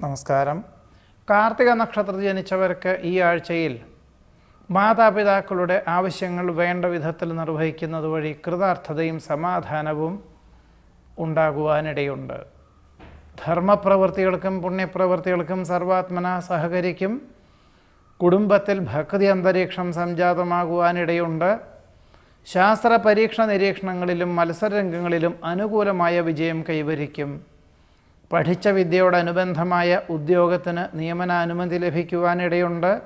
നമസ്കാരം. കാർത്തിക നക്ഷത്രത്തിൽ ജനിച്ചവർക്ക് ഈ ആഴ്ചയിൽ മാതാപിതാക്കളുടെ ആവശ്യങ്ങൾ വേണ്ട വിധത്തിൽ നിർവഹിക്കുന്നത് വഴി കൃതാർത്ഥതയും സമാധാനവും ഉണ്ടാകുവാനിടയുണ്ട്. ധർമ്മപ്രവൃത്തികൾക്കും പുണ്യപ്രവൃത്തികൾക്കും സർവാത്മന സഹകരിക്കും. കുടുംബത്തിൽ ഭക്തി അന്തരീക്ഷം സംജാതമാകുവാനിടയുണ്ട്. ശാസ്ത്ര പരീക്ഷണ നിരീക്ഷണങ്ങളിലും മത്സരരംഗങ്ങളിലും അനുകൂലമായ വിജയം കൈവരിക്കും. പഠിച്ച വിദ്യയോടനുബന്ധമായ ഉദ്യോഗത്തിന് നിയമനാനുമതി ലഭിക്കുവാനിടയുണ്ട്.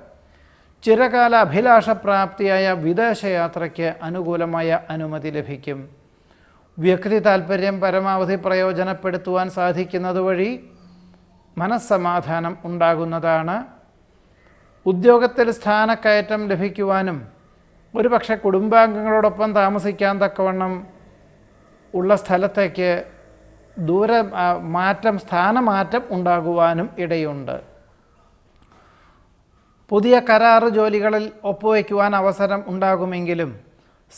ചിരകാല അഭിലാഷപ്രാപ്തിയായ വിദേശയാത്രയ്ക്ക് അനുകൂലമായ അനുമതി ലഭിക്കും. വ്യക്തി താൽപ്പര്യം പരമാവധി പ്രയോജനപ്പെടുത്തുവാൻ സാധിക്കുന്നത് വഴി മനസ്സമാധാനം ഉണ്ടാകുന്നതാണ്. ഉദ്യോഗത്തിൽ സ്ഥാനക്കയറ്റം ലഭിക്കുവാനും ഒരുപക്ഷെ കുടുംബാംഗങ്ങളോടൊപ്പം താമസിക്കാൻ തക്കവണ്ണം ഉള്ള സ്ഥലത്തേക്ക് സ്ഥാനമാറ്റം ഉണ്ടാകുവാനും ഇടയുണ്ട്. പുതിയ കരാറ് ജോലികളിൽ ഒപ്പുവയ്ക്കുവാൻ അവസരം ഉണ്ടാകുമെങ്കിലും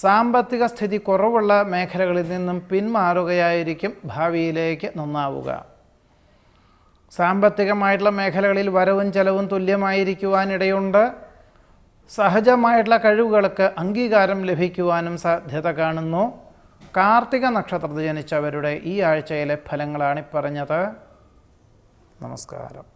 സാമ്പത്തിക സ്ഥിതി കുറവുള്ള മേഖലകളിൽ നിന്നും പിന്മാറുകയായിരിക്കും ഭാവിയിലേക്ക് നന്നാവുക. സാമ്പത്തികമായിട്ടുള്ള മേഖലകളിൽ വരവും ചെലവും തുല്യമായിരിക്കുവാനിടയുണ്ട്. സഹജമായിട്ടുള്ള കഴിവുകൾക്ക് അംഗീകാരം ലഭിക്കുവാനും സാധ്യത കാണുന്നു. കാർത്തിക നക്ഷത്രത്തിൽ ജനിച്ചവരുടെ ഈ ആഴ്ചയിലെ ഫലങ്ങളാണ് പറഞ്ഞത്. നമസ്കാരം.